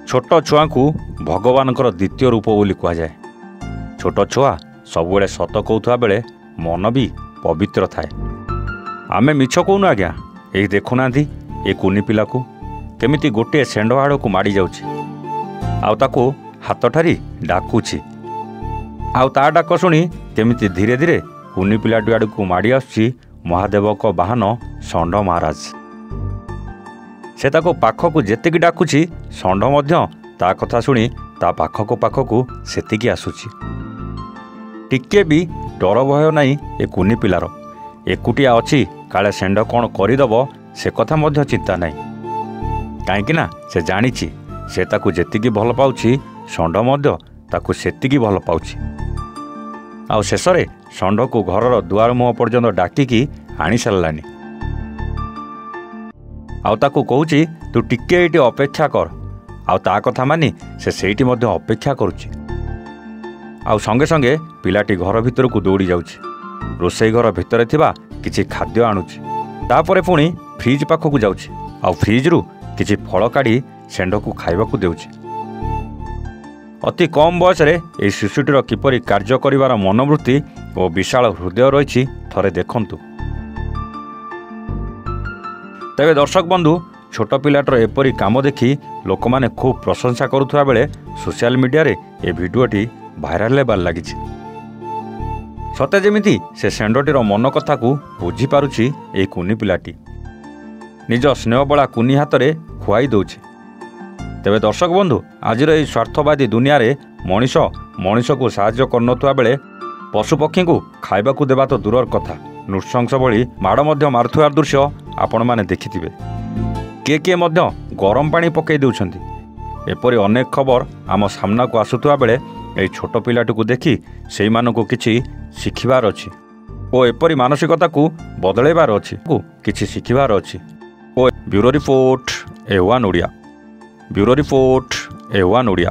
छोट छुआ को भगवान द्वितीय रूप बोली कहुए। छोट छुआ सबुले सत कहूवा बेले मन भी पवित्र थाए। आमे मिछ कहूनु आज्ञा। यही देखुना ए कुनी पिला को केमिति गोटे शेंड आड़ को माड़ी जाउछि आउ ताको हाथ ठारी डाकुछि आउ ता डाक शुणी केमिति धीरे धीरे कुनी पिलाटी आड़ को माड़ी आसुछि महादेव को बाहन षंड महाराज। से ताको पाखकु जेतिकी डाकुछि षंड मध्य ता कथा शुणी ता पाखक पाखकु सेतिकी आसुछि। टिके भी डर भय नहीं ए कुनी पिलार। एकुटिया अच्छी काले शेंड कौन करदेव से कथा मध्य चिंता नहीं कहीं से जानी से ताकू जेतिकी भल पाउछि षंड मध्य ताकू सेतिकी भल पाउछि। आउ शेष रे षंड को घरर दुआर मुह पर्यंत डाकिकी आनी सारलानी। आउ ताकू कहूछि तू टिके एटी अपेक्षा कर। आउ ता कथा मानी से सेठी मध्य अपेक्षा करुछि। आउ संगे संगे पिलाटी घर भितर को दौड़ी जाउछि। रोसई घर भितर थिबा किछि खाद्य आणुछि। तापरे पुणी फ्रिज पाखकु जाउछि आउ फ्रिज रु किछि फल काढ़ी शेंड को खाइबाकू देउछि। अति कम बयस रे एई शिशुटीर किपरि कार्य करिवार मनोवृत्ति और विशाल हृदय रहिछि थरे देखंतु। तेबे दर्शक बंधु छोट पिलाटर एपरी काम देखि लोक माने खूब प्रशंसा करुथुवा बेले सोशल मीडिया रे ए भिडियोटी भाइराल हेबार लागिछि। सते जेमिति से शेंडटीर मन कथा को बुझी पारुछि ए कुनी पिलाटी निज स्नेहबला कुनी हाथ रे खुआई दउछि। तेबे दर्शक बंधु आजिर एई स्वार्थवादी दुनिया रे मनीष को साहाय्य करनथुवा बेले पशुपक्षी को खाइबा को देबा तो दूरर कथा नृशंस भली माड़ मध्य मारुथुवार दृश्य आपण माने देखिथिबे। किए मध्य गरम पानी पकई देउछंती। एपरि अनेक खबर आम सामना को आसुथुवा बेले एई छोट पिलाटी को देखि सेई मानको किछि शिखिबार अछि ओ एपरि मानसिकता को बदलैबार अछि किछि शिखिबार अछि। ओ ब्यूरो रिपोर्ट A1 ओडिया।